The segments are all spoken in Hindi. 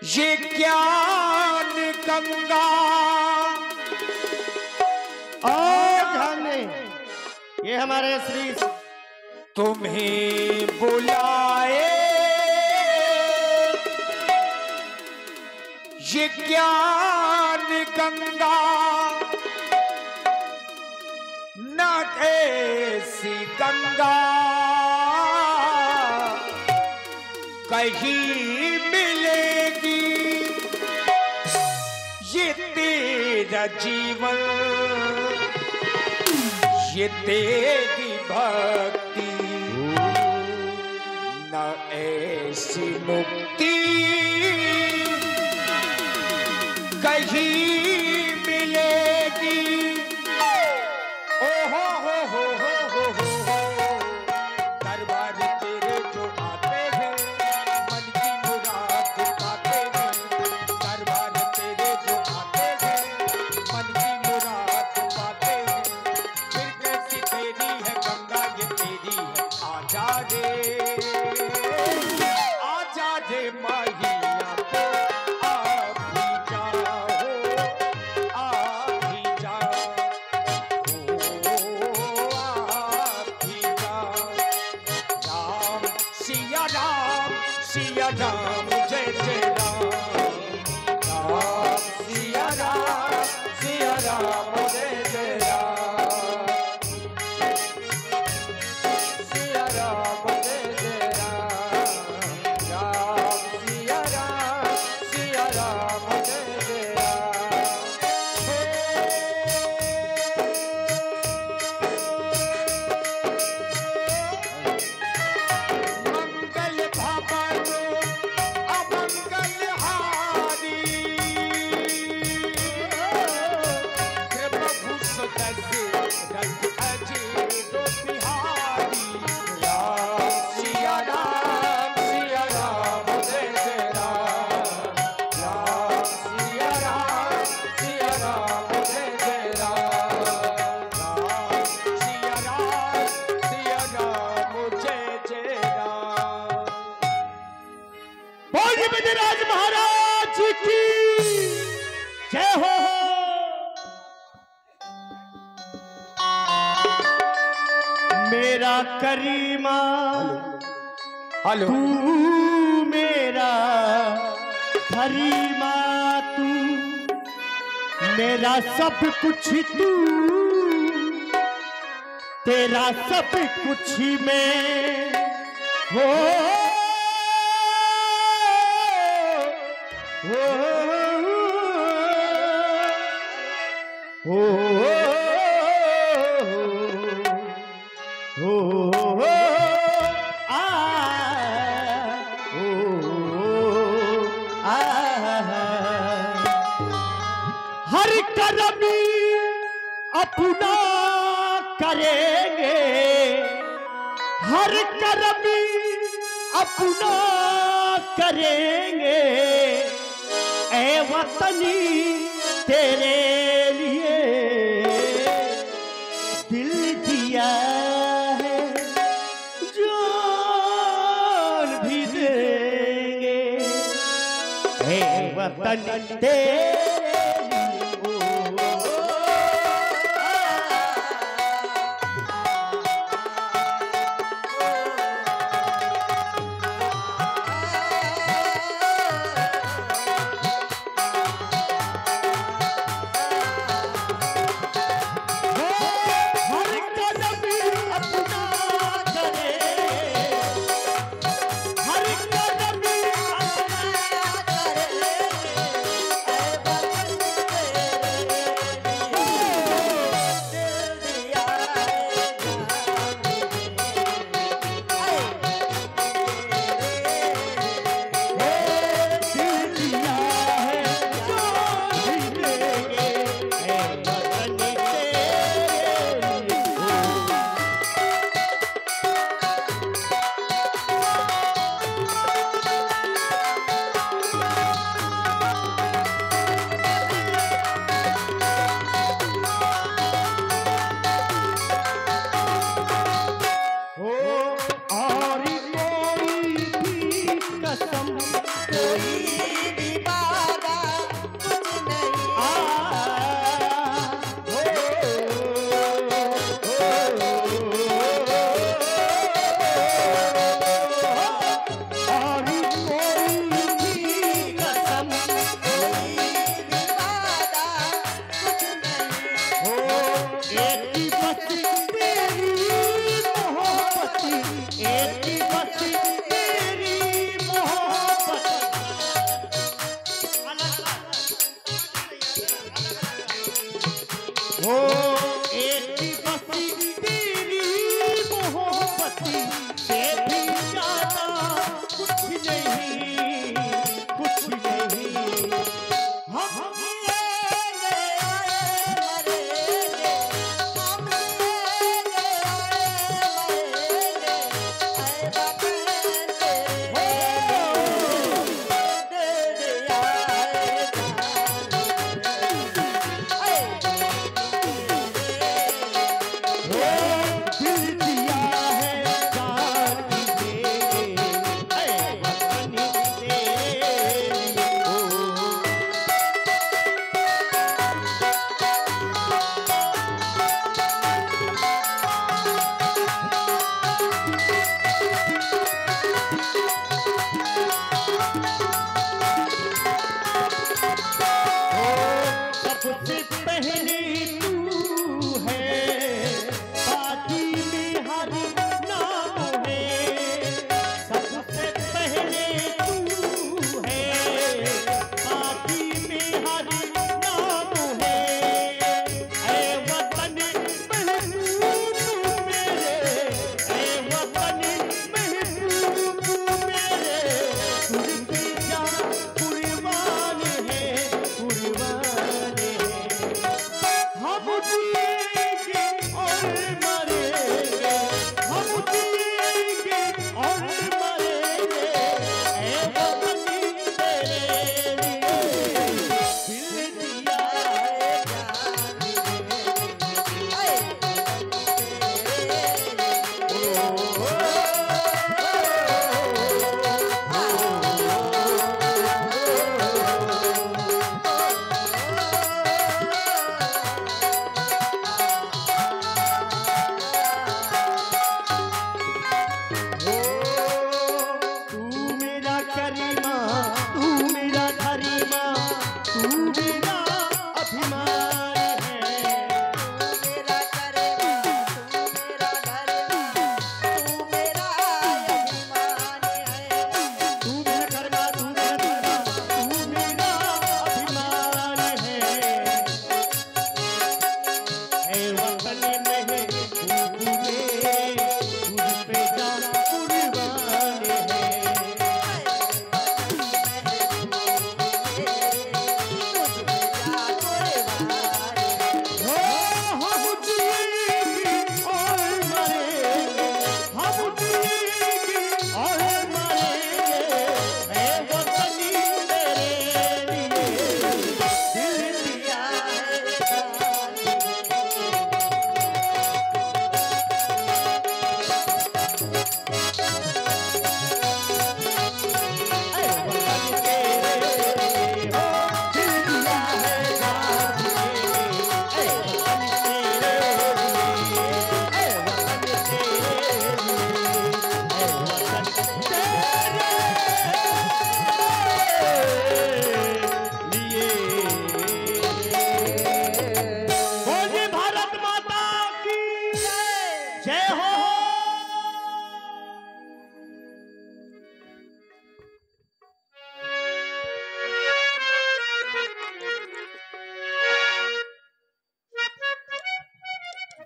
ये ज्ञान गंगा ये हमारे श्री तुम्हें बुलाए, ये ज्ञान गंगा न ऐसी गंगा कहीं मिलेगी, ये तेरा जीवन, ये तेरी भक्ति, न ऐसी मुक्ति कहीं मिलेगी। ओ हो दरबार तेरे जो आते हैं मन की मुराद पाते हैं, दरबार तेरे जो आते हैं मन की मुराद पाते हैं। फिर कैसी तेरी है गंगा, ये तेरी है। आजा रे माहिया को आप भी जाओ, आप भी जाओ, आप भी जाओ। राम सिया राम जय जय राम, राम सिया राम जय जय राम, सिया राम जय जय राम, राम सिया राम जय जय राम। मंगल भवन अमंगल हारी, प्रभु सदस्य अजीत बिहारी। राम सिया राम जय जय राम, राम सिया राम जय जय राम, राम सिया राम जय जय राम। बोलिए बजराज महाराज की जय हो। मेरा करीमा हेलो तू मेरा करीमा, तू मेरा सब कुछ, तू तेरा सब कुछ मैं हो। हर करमी अपना करेंगे, हर करमी अपना करेंगे, ऐ वतनी तेरे लिए दिल दिया है, जान भी देंगे, ऐ वतन तेरे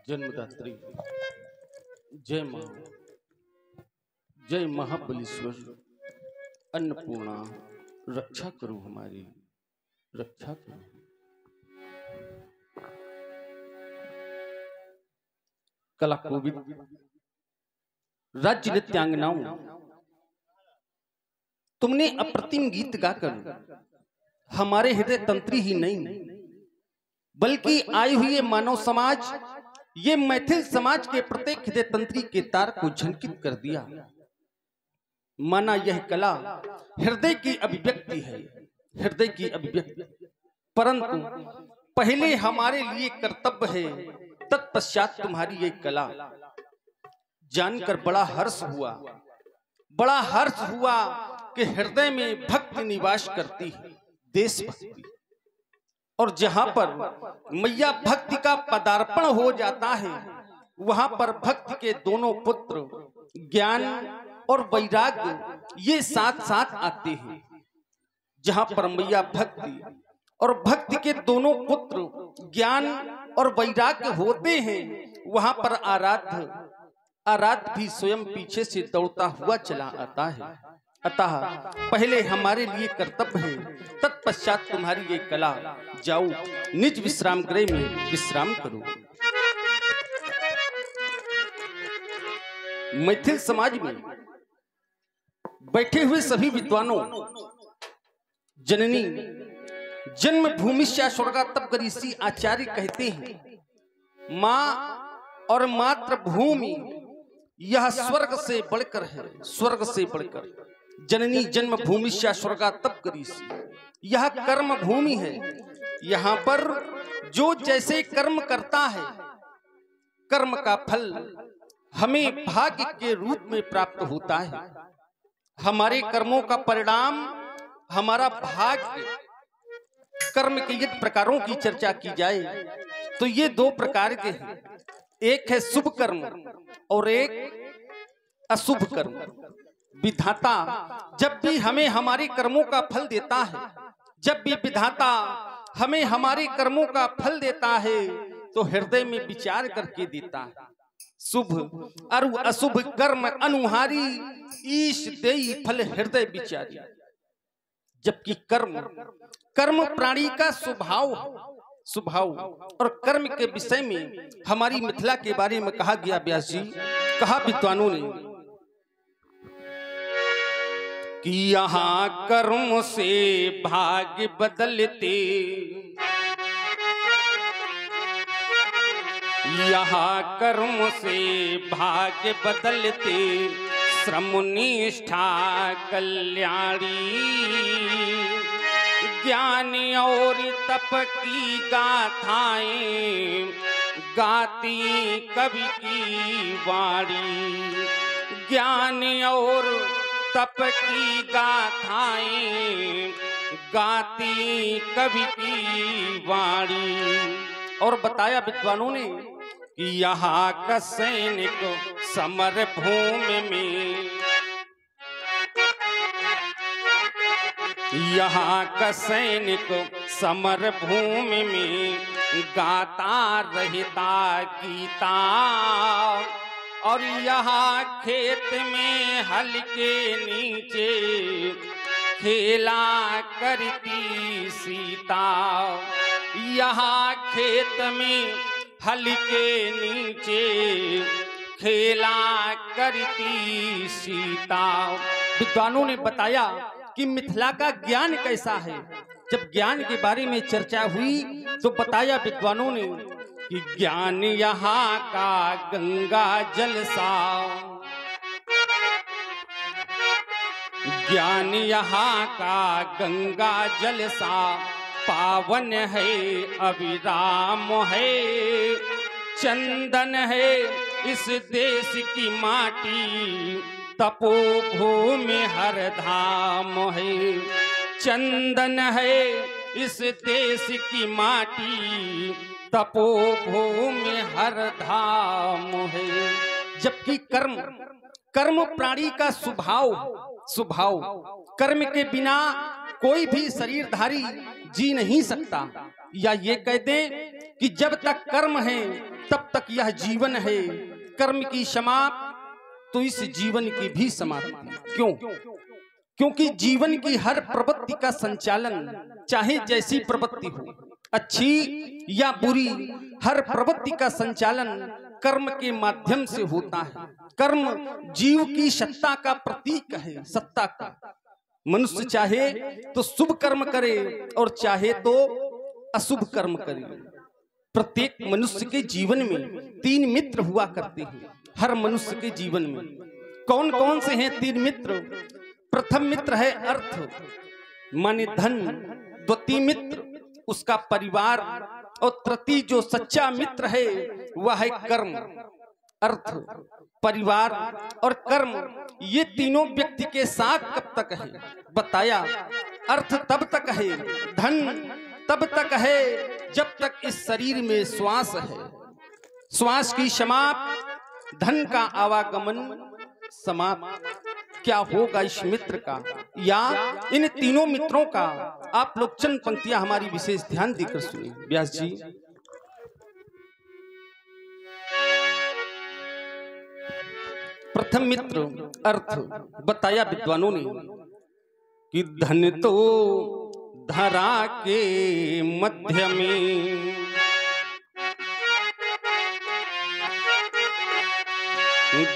जन्मदात्री जय मां, जय महाबलेश्वर अन्नपूर्णा, रक्षा करो हमारी, रक्षा करो। कला कोविद राज्य नृत्यांगनाओं, तुमने अप्रतिम गीत गाकर हमारे हृदय तंत्री ही नहीं बल्कि आए हुए मानव समाज, ये मैथिल समाज के प्रत्येक हृदय तंत्री के तार को झंकित कर दिया। माना यह कला हृदय की अभिव्यक्ति है, हृदय की अभिव्यक्ति, परंतु पहले हमारे लिए कर्तव्य है, तत्पश्चात तुम्हारी ये कला। जानकर बड़ा हर्ष हुआ, बड़ा हर्ष हुआ कि हृदय में भक्ति निवास करती है, देशभक्ति। और जहां पर मैया भक्ति का पदार्पण हो जाता है, वहां पर भक्ति के दोनों पुत्र ज्ञान और वैराग्य ये साथ साथ आते हैं। जहां पर मैया भक्ति और भक्ति के दोनों पुत्र ज्ञान और वैराग्य होते हैं, वहां पर आराध्य भी स्वयं पीछे से दौड़ता हुआ चला आता है। अतः पहले हमारे लिए कर्तव्य है, तत्पश्चात तुम्हारी ये कला। जाओ निज विश्राम गृह में विश्राम करो। मैथिल समाज में बैठे हुए सभी विद्वानों, जननी जन्मभूमि स्वर्गा तप गरीसी आचार्य कहते हैं, मां और मातृभूमि यह स्वर्ग से बढ़कर है, स्वर्ग से बढ़कर। जननी जन्मभूमि स्वर्गा तप गरीसी, यह कर्म भूमि है। यहाँ पर जो जैसे कर्म करता है, कर्म का फल हमें भाग्य के रूप में प्राप्त होता है। हमारे कर्मों का परिणाम हमारा भाग्य। कर्म के यदि प्रकारों की चर्चा की जाए तो ये दो प्रकार के हैं, एक है शुभ कर्म और एक अशुभ कर्म। विधाता जब भी हमें हमारे कर्मों का फल देता है, जब भी विधाता हमें हमारे कर्मों का फल देता है, तो हृदय में विचार करके देता है। शुभ और अशुभ कर्म अनुहारी, ईश देई फल हृदय विचारी। जबकि कर्म प्राणी का स्वभाव और कर्म के विषय में हमारी मिथिला के बारे में कहा गया। व्यास जी कहा विद्वानों ने कि यहाँ कर्म से भाग्य बदलते, यहाँ कर्म से भाग्य बदलते, श्रम निष्ठा कल्याणी, ज्ञान और तप की गाथाएं गाती कवि की वाणी। ज्ञान और तप की गाथाएं गाती कवि की वाणी। और बताया विद्वानों ने कि यहाँ का सैनिक समर भूमि में, यहाँ का सैनिक समर भूमि में गाता रहता गीता। और यहाँ खेत में हल के नीचे खेला करती सीता। यहाँ खेत में हल के नीचे खेला करती सीता। विद्वानों ने बताया कि मिथिला का ज्ञान कैसा है। जब ज्ञान के बारे में चर्चा हुई तो बताया विद्वानों ने कि ज्ञान यहाँ का गंगा जल सा, ज्ञान यहाँ का गंगा जल सा, पावन है अविराम है, चंदन है इस देश की माटी, तपोभूमि हर धाम है। चंदन है इस देश की माटी, तपोभूमि हर धाम है। जबकि कर्म प्राणी का स्वभाव, कर्म के बिना कोई भी शरीरधारी जी नहीं सकता। या ये कह दें कि जब तक कर्म है तब तक यह जीवन है, कर्म की समाप्ति तो इस जीवन की भी समाप्ति। क्यों? क्योंकि जीवन की हर प्रवृत्ति का संचालन, चाहे जैसी प्रवृत्ति हो, अच्छी या बुरी, हर प्रवृत्ति का संचालन कर्म के माध्यम से होता है। कर्म जीव की सत्ता का प्रतीक है, सत्ता का। मनुष्य चाहे तो शुभ कर्म करे और चाहे तो अशुभ कर्म करे। प्रत्येक मनुष्य के जीवन में 3 मित्र हुआ करते हैं। हर मनुष्य के जीवन में कौन कौन से हैं 3 मित्र? प्रथम मित्र है अर्थ, माने धन। द्वितीय मित्र उसका परिवार, और तृतीय जो सच्चा मित्र है वह है कर्म। अर्थ, परिवार और कर्म, ये तीनों व्यक्ति के साथ कब तक है बताया। अर्थ तब तक है, धन तब तक है जब तक इस शरीर में श्वास है। श्वास की समाप्ति, धन का आवागमन समाप्त। क्या होगा इस मित्र का या इन तीनों मित्रों का? आप लोग चंद पंक्तियां हमारी विशेष ध्यान देकर सुनिए। व्यास जी, प्रथम मित्र अर्थ बताया विद्वानों ने कि धन तो धरा के मध्य में,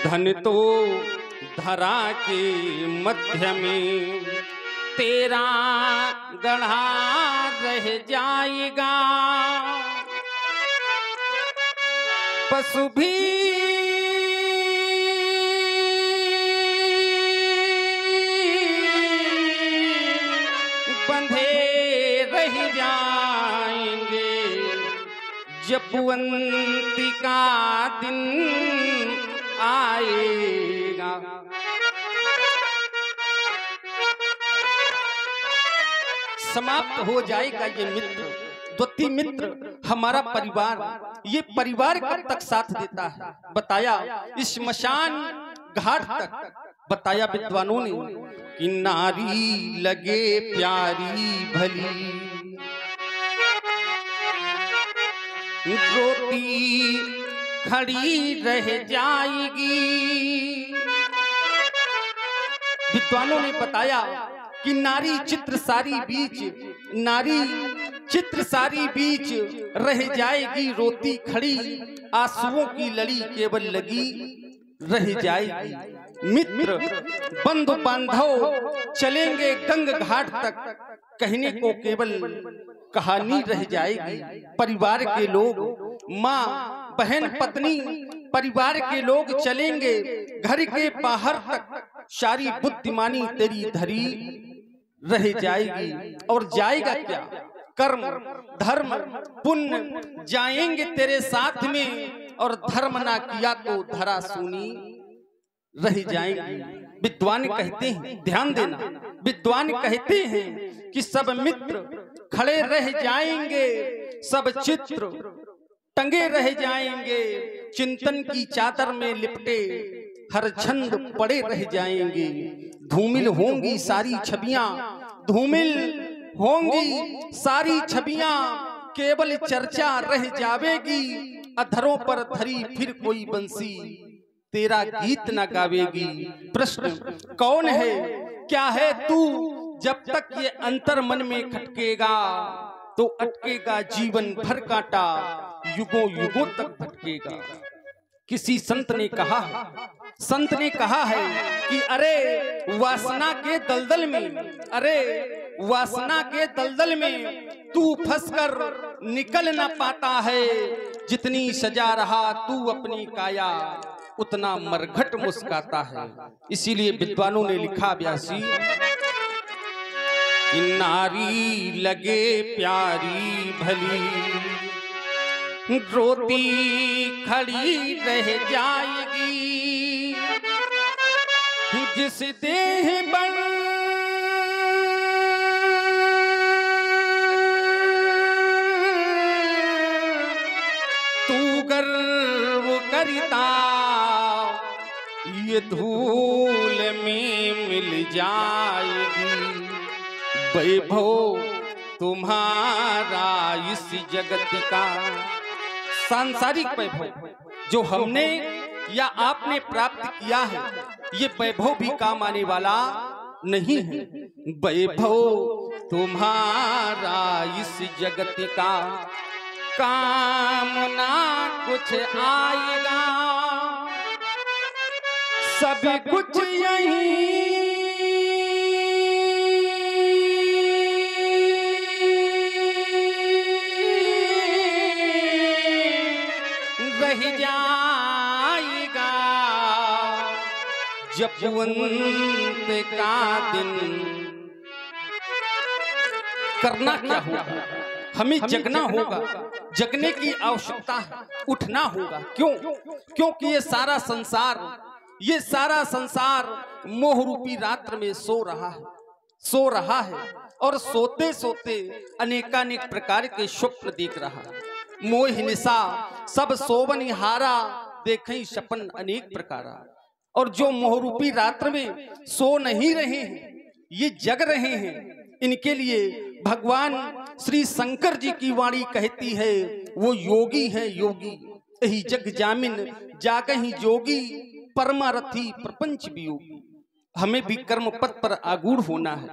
धन तो धरा के मध्य में, तेरा गढ़ा रह जाएगा। पशु भी बंधे रह जाएंगे, जब अंत का दिन आएगा। समाप्त हो जाएगा ये मित्र। द्वितीय मित्र हमारा परिवार। ये परिवार कब तक साथ देता है बताया, इस श्मशान घाट तक। बताया विद्वानों ने कि नारी लगे प्यारी भली, रोती खड़ी रह जाएगी। विद्वानों ने बताया कि नारी चित्र सारी बीच, नारी चित्र सारी बीच रह जाएगी, रोती खड़ी, आंसुओं की लड़ी केवल लगी रह जाएगी। मित्र बंधु बांधव चलेंगे गंग घाट तक, कहने को केवल कहानी रह जाएगी। परिवार के लोग, माँ बहन पत्नी, परिवार के लोग चलेंगे घर के बाहर तक, सारी बुद्धिमानी तेरी धरी रह जाएगी। और जाएगा क्या? कर्म धर्म पुण्य जाएंगे तेरे साथ में, और धर्म ना किया तो धरा सुनी रह जाएंगी। विद्वान कहते हैं, ध्यान देना, विद्वान कहते हैं कि सब मित्र खड़े रह जाएंगे, सब चित्र टंगे रह जाएंगे, चिंतन की चादर में लिपटे हर छंद पड़े रह जाएंगे। धूमिल होंगी सारी छवियां, धूमिल होंगी सारी छवियां, केवल चर्चा रह जावेगी। अधरों पर धरी फिर कोई बंसी, तेरा गीत न गावेगी। प्रश्न कौन है, क्या है तू? जब तक ये अंतर मन में खटकेगा तो अटकेगा जीवन भर कांटा, युगों युगों तक भटकेगा। किसी संत ने कहा है, संत ने कहा है कि अरे वासना के दलदल में, अरे वासना के दलदल में तू फंसकर निकल न पाता है। जितनी सजा रहा तू अपनी काया, उतना मरघट मुस्काता है। इसीलिए विद्वानों ने लिखा व्यासी, नारी लगे प्यारी भली, रोती खड़ी रह जाएगी। जिस देह बन तू गर्व करता, ये धूल में मिल जाएगी। वैभव तुम्हारा इस जगत का सांसारिक वैभव जो हमने या आपने प्राप्त किया है, ये वैभव भी काम आने वाला नहीं है। वैभव तुम्हारा इस जगत का काम ना कुछ आएगा, सब कुछ यही रह जाएगा, जब अंत का दिन। करना क्या होगा, हमें जगना होगा, जगने की आवश्यकता है, उठना होगा। क्यों? क्योंकि ये सारा संसार मोह रूपी रात्र में सो रहा है और सोते सोते अनेकानेक प्रकार के स्वप्न देख रहा है। मोह निशा सब सोवन हारा, देखें सपन अनेक प्रकारा। और जो मोह रूपी रात्र में सो नहीं रहे हैं, ये जग रहे हैं, इनके लिए भगवान श्री शंकर जी की वाणी कहती है, वो योगी है योगी, यही जग जामिन जागहि जोगी, परमारथी प्रपंच वियोगी। हमें भी कर्म पथ पर आगूढ़ होना है।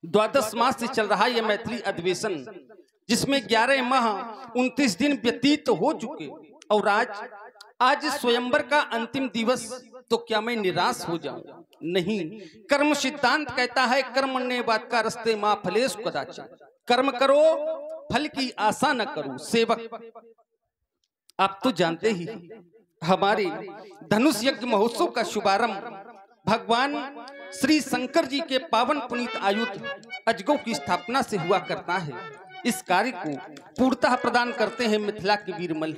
12 मास से चल रहा यह मैथिली अधिवेशन, जिसमें 11 माह 29 दिन व्यतीत हो चुके, और आज स्वयंवर का अंतिम दिवस, तो क्या मैं निराश हो जाऊं? नहीं। कर्म सिद्धांत कहता है, कर्मण्ये वाक्का रस्ते मां फलेषु कदाचन। कर्म करो, फल की आशा न करो। सेवक, आप तो जानते ही हमारे धनुष यज्ञ महोत्सव का शुभारंभ भगवान श्री शंकर जी के पावन पुनीत आयुध अजगौ की स्थापना से हुआ करता है। इस कार्य को पूर्णतः प्रदान करते हैं मिथिला के वीर मल्ल।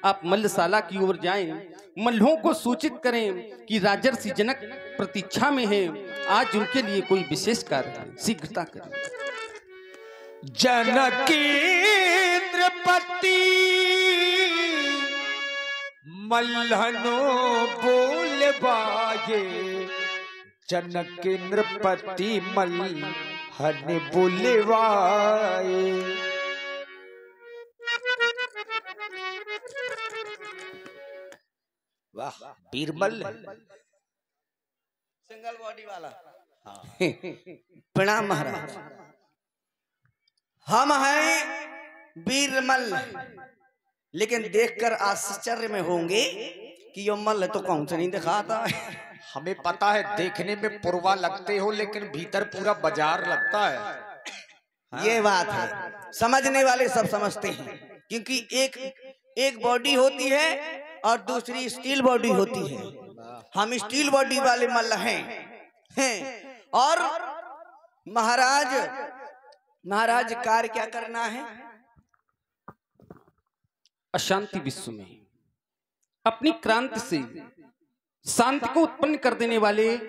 आप मल्लशाला की ओर जाएं, मल्लों को सूचित करें कि राजर्षि जनक प्रतीक्षा में हैं, आज उनके लिए कोई विशेष कार्य है, शीघ्रता करें। जनकेन्द्रपति मल्हनो बोलबाये, जनकेन्द्रपति मल्हन बोलवाए। वाह, बीरबल सिंगल बॉडी वाला। प्रणाम महाराज, हम हैं बीरमल, लेकिन देखकर आश्चर्य में होंगे कि यो मल्ल तो कौन से नहीं दिखाता। हमें पता है, देखने में पुरवा लगते हो, लेकिन भीतर पूरा बाजार लगता है। हाँ। ये बात है, समझने वाले सब समझते हैं, क्योंकि एक बॉडी होती है और दूसरी स्टील बॉडी होती है। हम स्टील बॉडी वाले मल्ल हैं। और महाराज कार्य क्या करना है? अशांति विश्व में अपनी क्रांति से शांति को उत्पन्न कर देने वाले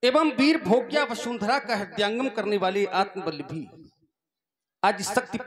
एवं वीर भोग्या वसुंधरा का हृदयंगम करने वाले आत्मबल भी आज शक्ति